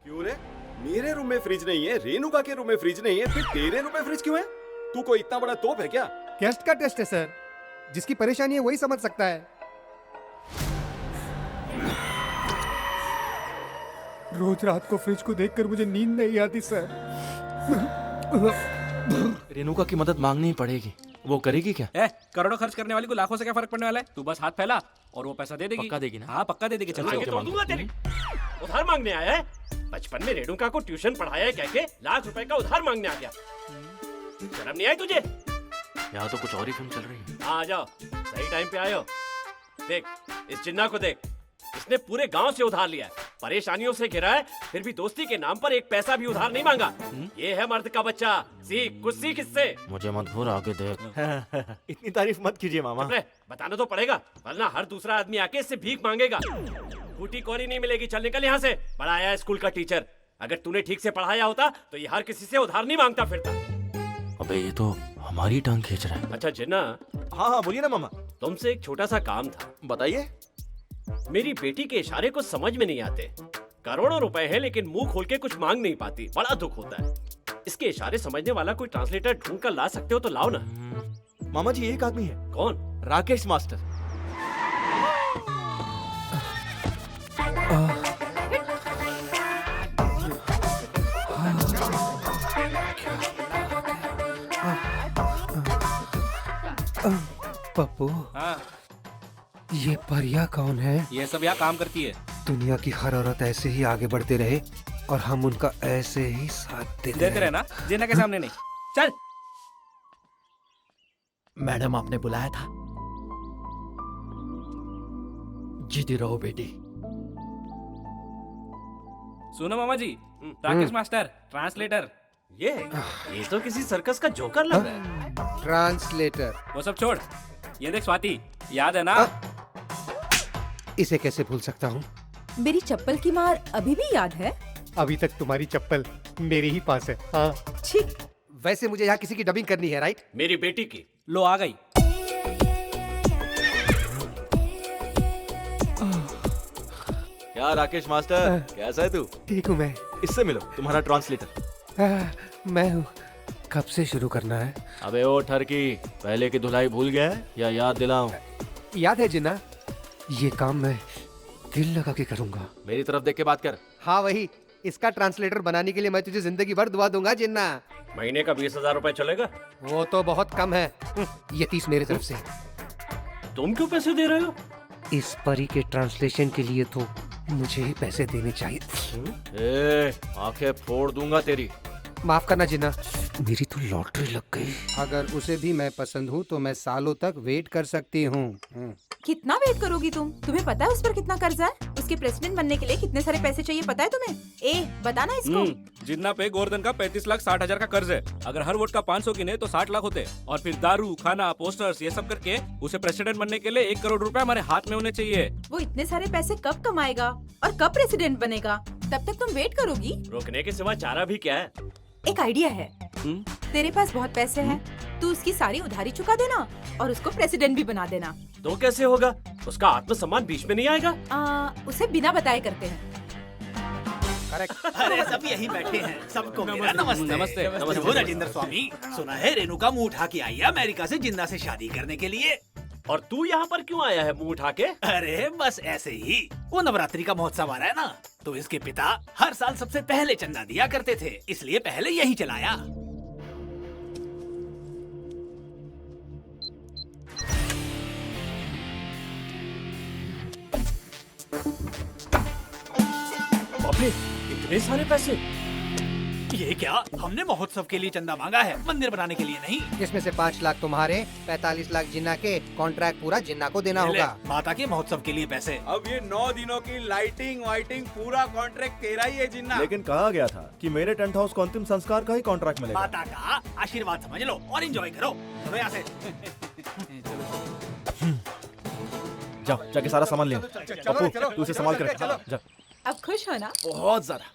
क्यों रे? मेरे रूम में फ्रिज नहीं है, रेणुका के रूम में फ्रिज नहीं है, फिर तेरे रूम में फ्रिज क्यों है? तू कोई इतना बड़ा तोप है क्या? गेस्ट का टेस्ट है सर, जिसकी परेशानी है वही समझ सकता है। रोज रात को फ्रिज को देखकर मुझे नींद नहीं आती सर। रेणुका की मदद मांगनी ही पड़ेगी। वो करेगी क्या? करोड़ों खर्च करने वाली को लाखों से क्या फर्क पड़ने वाला है? तू बस हाथ फैला और वो पैसा दे देगी। पक्का देगी ना? हाँ पक्का दे देगी। चल आगे आगे तो दूंगा तेरी। उधार मांगने आया है? बचपन में रेणुका को ट्यूशन पढ़ाया है कह के ₹1,00,000 का उधार मांगने आ गया। शर्म नहीं आई तुझे? यहाँ तो कुछ और ही फिल्म चल रही है। आ जाओ, सही टाइम पे आए हो। देख इस जिन्ना को देख, इसने पूरे गांव से उधार लिया है, परेशानियों से घिरा है, फिर भी दोस्ती के नाम पर एक पैसा भी उधार नहीं मांगा। ये है मर्द का बच्चा। सीख, कुछ सीख इससे। मुझे मत घूर, आगे देख। इतनी तारीफ मत कीजिए मामा। अरे बताना तो पड़ेगा, वरना हर दूसरा आदमी आके इससे भीख मांगेगा। बूटी कौड़ी नहीं मिलेगी। चल निकल यहाँ से। बड़ा आया है स्कूल का टीचर। अगर तूने ठीक से पढ़ाया होता तो ये हर किसी से उधार नहीं मांगता फिरता। अबे ये तो हमारी टांग खींच रहा है। अच्छा जिन्ना, हाँ हाँ बोलिए ना मामा। तुमसे एक छोटा सा काम था। बताइए। मेरी बेटी के इशारे कुछ समझ में नहीं आते। करोड़ों रुपए है लेकिन मुंह खोल के कुछ मांग नहीं पाती। बड़ा दुख होता है। इसके इशारे समझने वाला कोई ट्रांसलेटर ढूंढ कर ला सकते हो तो लाओ ना। मामा जी एक आदमी है। कौन? राकेश मास्टर। पप्पू, हाँ ये परिया कौन है? ये सब यहाँ काम करती है। दुनिया की हर औरत ऐसे ही आगे बढ़ते रहे और हम उनका ऐसे ही साथ देते रहे। ना जिन्ना के सामने नहीं। चल मैडम आपने बुलाया था। जीती रहो बेटी। सुनो मामा जी, राकेश मास्टर ट्रांसलेटर। ये तो किसी सर्कस का जोकर लग रहा है। ट्रांसलेटर। वो सब छोड़, ये देख स्वाति, याद है ना? इसे कैसे भूल सकता हूँ? मेरी चप्पल की मार अभी भी याद है? अभी तक तुम्हारी चप्पल मेरे ही पास है। हाँ। ठीक। वैसे मुझे यहाँ किसी की डबिंग करनी है, राइट? मेरी बेटी की। लो आ गई। क्या राकेश मास्टर, कैसा है तू? ठीक हूँ मैं। इससे मिलो, तुम्हारा ट्रांसलेटर। मैं हूँ। कब से शुरू करना है? अबे ओ ठरकी, पहले की धुलाई भूल गया है या याद दिलाऊं? याद है जिन्ना, ये काम मैं दिल लगा के करूंगा। मेरी तरफ देख के बात कर। हाँ वही, इसका ट्रांसलेटर बनाने के लिए मैं तुझे जिंदगी भर दुआ दूंगा जिन्ना। महीने का 20,000 रुपए चलेगा? वो तो बहुत कम है। ये 30 मेरे तरफ से। तुम क्यों पैसे दे रहे हो? इस परी के ट्रांसलेशन के लिए तो मुझे ही पैसे देने चाहिए। ए, आंखें फोड़ दूंगा तेरी। माफ करना जिन्ना, मेरी तो लॉटरी लग गई। अगर उसे भी मैं पसंद हूँ तो मैं सालों तक वेट कर सकती हूँ। कितना वेट करोगी तुम? तुम्हें पता है उस पर कितना कर्जा है? उसके प्रेसिडेंट बनने के लिए कितने सारे पैसे चाहिए पता है तुम्हें? बताना इसको। जिन्ना पे गोवर्धन का 35,60,000 का कर्ज है। अगर हर वोट का 500 गिने तो 60 लाख होते। और फिर दारू, खाना, पोस्टर्स ये सब करके उसे प्रेसिडेंट बनने के लिए 1 करोड़ रुपए हमारे हाथ में होने चाहिए। वो इतने सारे पैसे कब कमाएगा और कब प्रेसिडेंट बनेगा? तब तक तुम वेट करोगी? रोकने के सिवा चारा भी क्या है? एक आइडिया है। तेरे पास बहुत पैसे हैं, तू उसकी सारी उधारी चुका देना और उसको प्रेसिडेंट भी बना देना। तो कैसे होगा? उसका आत्मसम्मान बीच में नहीं आएगा? उसे बिना बताए करते हैं। अरे सब यही बैठे हैं। सबको मेरा नमस्ते। नमस्ते। वो राजेंद्र स्वामी, सुना है रेणुका मुंह उठा के आई है अमेरिका से जिन्ना से शादी करने के लिए। और तू यहाँ पर क्यों आया है मुंह उठा के? अरे बस ऐसे ही। वो नवरात्रि का महोत्सव आ रहा है ना, तो इसके पिता हर साल सबसे पहले चंदा दिया करते थे, इसलिए पहले यही चलाया। अबे इतने सारे पैसे! ये क्या, हमने महोत्सव के लिए चंदा मांगा है, मंदिर बनाने के लिए नहीं। इसमें से 5 लाख तुम्हारे, 45 लाख जिन्ना के। कॉन्ट्रैक्ट पूरा जिन्ना को देना होगा। माता के महोत्सव के लिए पैसे। अब ये 9 दिनों की लाइटिंग वाइटिंग पूरा कॉन्ट्रैक्ट तेरा ही है जिन्ना। लेकिन कहा गया था कि मेरे टेंट हाउस को अंतिम संस्कार का ही कॉन्ट्रैक्ट मिलेगा। माता का आशीर्वाद समझ लो और एंजॉय करो। चलो यहाँ से। जाओ जाके सारा सामान ले आओ। पप्पू तू इसे संभाल कर रख। जा। अब खुश हो ना? बहुत ज्यादा।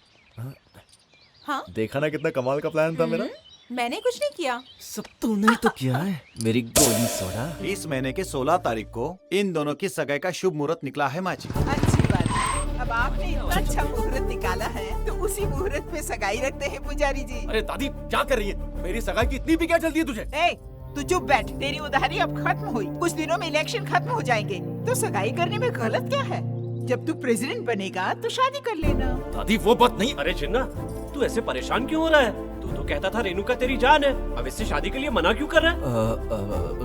हाँ? देखा ना कितना कमाल का प्लान था मेरा। मैंने कुछ नहीं किया। सब तूने तो किया है, मेरी गोली सोडा। इस महीने के 16 तारीख को इन दोनों की सगाई का शुभ मुहूर्त निकला है माँ जी। अच्छी बात। अब अब आपने इतना अच्छा मुहूर्त निकाला है तो उसी मुहूर्त पे सगाई रखते हैं पुजारी जी। अरे दादी क्या कर रही है? मेरी सगाई की इतनी भी क्या जल्दी है तुझे? ए, तू चुप बैठ। तेरी उधारी अब खत्म हुई, कुछ दिनों में इलेक्शन खत्म हो जाएंगे, तो सगाई करने में गलत क्या है? जब तू प्रेसिडेंट बनेगा तो शादी कर लेना। दादी वो बात नहीं। अरे जिन्ना, तू ऐसे परेशान क्यों हो रहा है? तू तो कहता था रेणुका तेरी जान है, अब इससे शादी के लिए मना क्यों कर रहा है?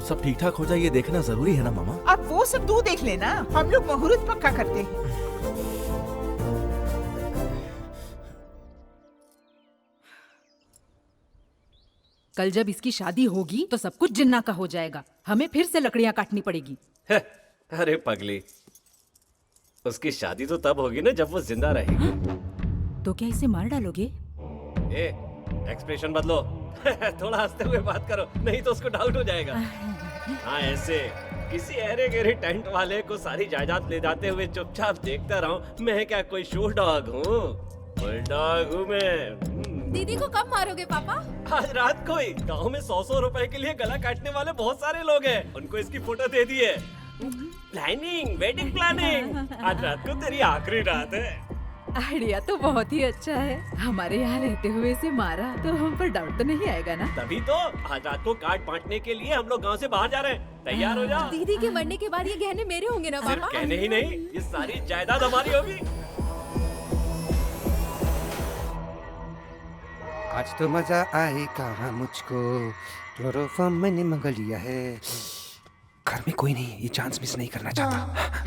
सब ठीक ठाक हो जाए ये देखना जरूरी है ना मामा? अब वो सब तू देख लेना, हम लोग मुहूर्त पक्का करते हैं। कल जब इसकी शादी होगी तो सब कुछ जिन्ना का हो जाएगा, हमें फिर से लकड़ियां काटनी पड़ेगी। अरे पगली, उसकी शादी तो तब होगी ना जब वो जिंदा रहेगी। तो क्या इसे मार डालोगे? ए, एक्सप्रेशन बदलो। थोड़ा हंसते हुए बात करो, नहीं तो उसको डाउट हो जाएगा। हाँ, ऐसे किसी अरे गहरे टेंट वाले को सारी जायदाद ले जाते हुए चुपचाप देखता रहूं। मैं क्या कोई शो डॉग हूँ? बुलडॉग हूँ मैं। दीदी को कब मारोगे पापा? आज रात को ही। गाँव में 100 रुपए के लिए गला काटने वाले बहुत सारे लोग हैं, उनको इसकी फोटो दे दी है। Planning, wedding planning. आज रात को तेरी आखिरी रात है। आइडिया तो बहुत ही अच्छा है। हमारे यहाँ रहते हुए इसे मारा तो हम पर डाउट तो नहीं आएगा ना? तभी तो आज रात को कार्ड बांटने के लिए हम लोग गांव से बाहर जा रहे हैं। तैयार हो जाओ। दीदी के मरने के बाद ये गहने मेरे होंगे ना सिर्फ पापा? कहने ही नहीं, ये सारी जायदाद हमारी होगी। आज तो मजा आएगा मुझको, क्लोरोफॉर्म मैंने मंगा लिया है। घर में कोई नहीं, ये चांस मिस नहीं करना चाहता।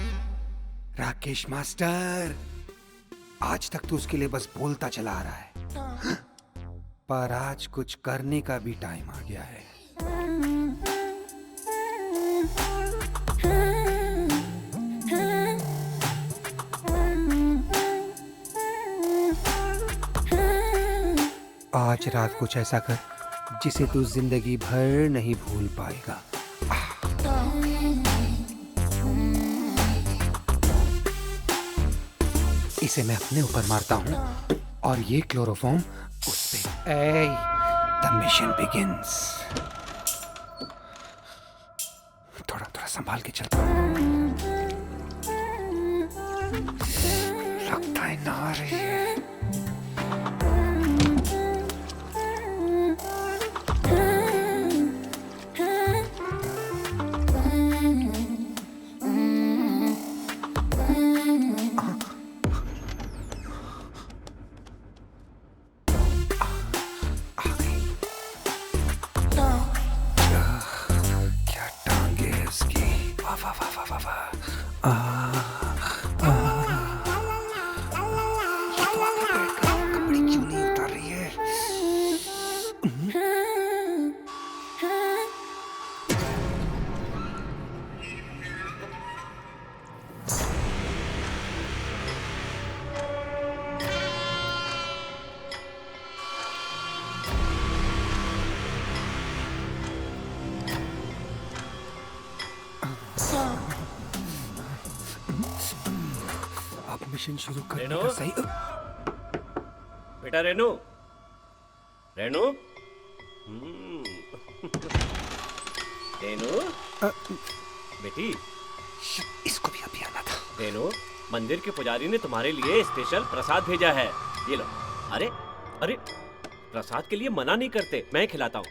राकेश मास्टर, आज तक तो उसके लिए बस बोलता चला आ रहा है, पर आज कुछ करने का भी टाइम आ गया है। आज रात कुछ ऐसा कर जिसे तू जिंदगी भर नहीं भूल पाएगा। इसे मैं अपने ऊपर मारता हूँ और ये क्लोरोफॉर्म उस पे। The mission begins. थोड़ा थोड़ा संभाल के चलता हूँ। लगता है ना आ रही है। मिशन शुरू करने का सही। बेटा रेनू, रेनू, रेनू, बेटी, इसको भी अभी आना था। रेनू, मंदिर के पुजारी ने तुम्हारे लिए स्पेशल प्रसाद भेजा है, ये लो। अरे अरे, प्रसाद के लिए मना नहीं करते, मैं खिलाता हूँ,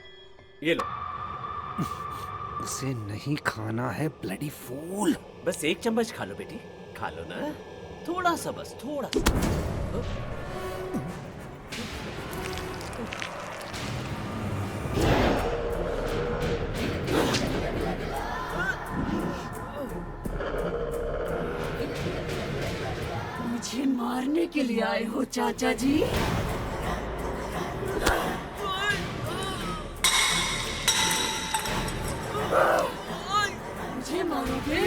ये लो। उसे नहीं खाना है ब्लडी फूल। बस एक चम्मच खा लो बेटी, खा लो ना, थोड़ा सा, बस थोड़ा सा। मुझे मारने के लिए आए हो चाचा जी? मुझे मारोगे?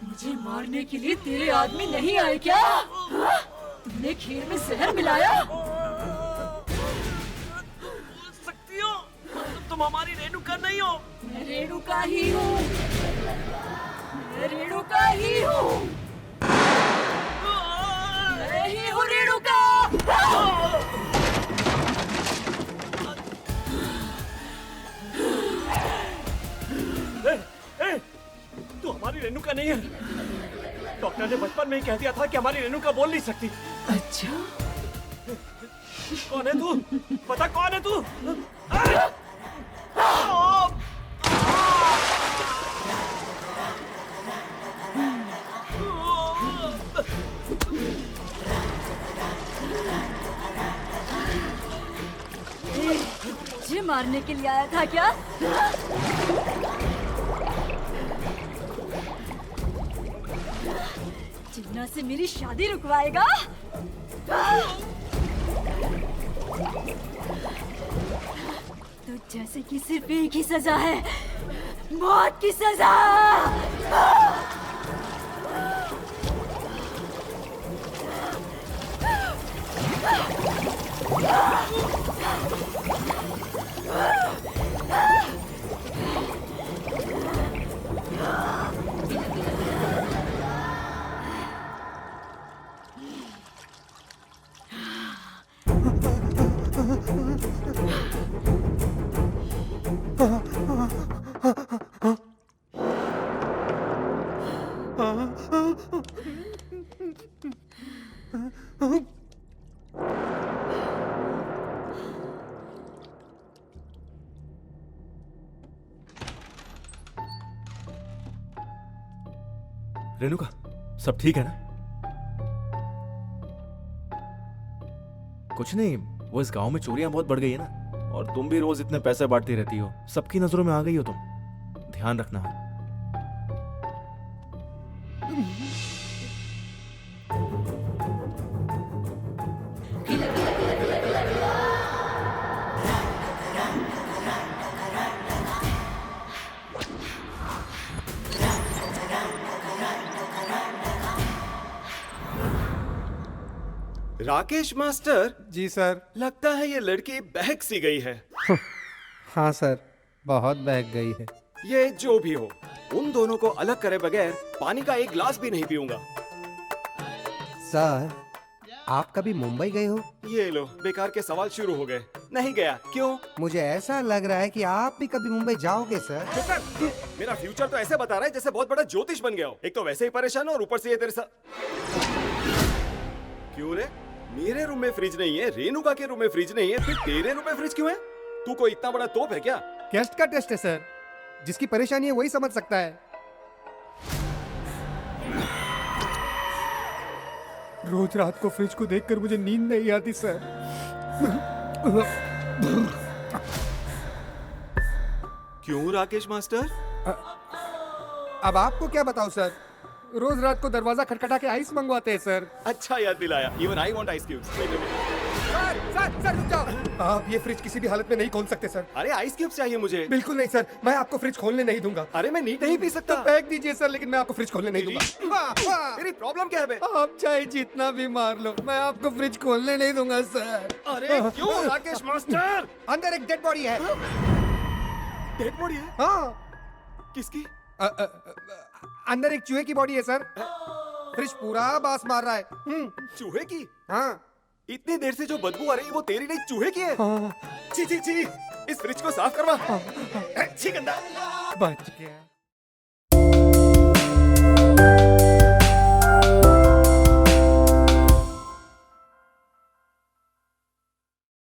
मुझे मारने के लिए तेरे आदमी नहीं आए क्या? तुमने खीर में जहर मिलाया? सकती हो, तुम हमारी रेणुका नहीं हो। मैं रेणुका ही हूँ, मैं रेणुका ही हूँ, मैं ही हूँ रेणुका। तू हमारी रेणुका नहीं है। डॉक्टर ने बचपन में में ही कह दिया था कि हमारी रेणुका बोल नहीं सकती। अच्छा, कौन है तू? पता कौन है तू? मुझे मारने के लिए आया था क्या? जिन्ना से मेरी शादी रुकवाएगा? तो जैसे कि सिर्फ एक ही सजा है, मौत की सजा। रेणुका, सब ठीक है ना? कुछ नहीं, वो इस गांव में चोरियां बहुत बढ़ गई है ना, और तुम भी रोज इतने पैसे बांटती रहती हो, सबकी नजरों में आ गई हो तुम। ध्यान रखना। राकेश मास्टर, जी सर। लगता है ये लड़की बहक सी गई है। हाँ सर, बहुत बहक गई है। ये जो भी हो, उन दोनों को अलग करे बगैर पानी का एक गिलास भी नहीं पीऊंगा। सर, आप कभी मुंबई गए हो? ये लो, बेकार के सवाल शुरू हो गए। नहीं गया। क्यों? मुझे ऐसा लग रहा है कि आप भी कभी मुंबई जाओगे सर। चुप कर। मेरा फ्यूचर तो ऐसे बता रहा है जैसे बहुत बड़ा ज्योतिष बन गया हो। एक तो वैसे ही परेशान हो और ऊपर से ये तेरे साथ। क्यों रे? मेरे रूम में फ्रिज नहीं है, रेणुका के रूम में फ्रिज नहीं है, फिर तेरे रूम में फ्रिज क्यों है? तू कोई इतना बड़ा तोप है क्या? गेस्ट का टेस्ट है सर, जिसकी परेशानी है वही समझ सकता है। रोज रात को फ्रिज को देखकर मुझे नींद नहीं आती सर। क्यों राकेश मास्टर? अब आपको क्या बताऊं सर, रोज रात को दरवाजा खटखटा के आइस मंगवाते हैं सर। अच्छा याद दिलाया। Even I want ice cubes. Sir रुक जाओ। आप ये फ्रिज किसी भी हालत में नहीं खोल सकते सर। अरे आइस क्यूब्स चाहिए मुझे। बिल्कुल नहीं सर, मैं आपको फ्रिज खोलने नहीं दूंगा। अरे मैं नीट नहीं पी सकता। तो फेंक दीजिए सर, लेकिन मैं आपको फ्रिज खोलने नहीं दूंगा। तेरी प्रॉब्लम क्या है बे? आप चाहे जितना भी मार लो, मैं आपको फ्रिज खोलने नहीं दूंगा सर। अरे क्यों राकेश मास्टर? अंदर एक डेड बॉडी है। डेड बॉडी है? हाँ। किसकी? अंदर एक चूहे की बॉडी है सर। फ्रिज पूरा बास मार रहा है। चूहे की? हाँ। इतनी देर से जो बदबू आ रही है वो तेरी नहीं चूहे की है? हाँ। छी छी छी, इस फ्रिज को साफ करवा। छी गंदा। बच गया।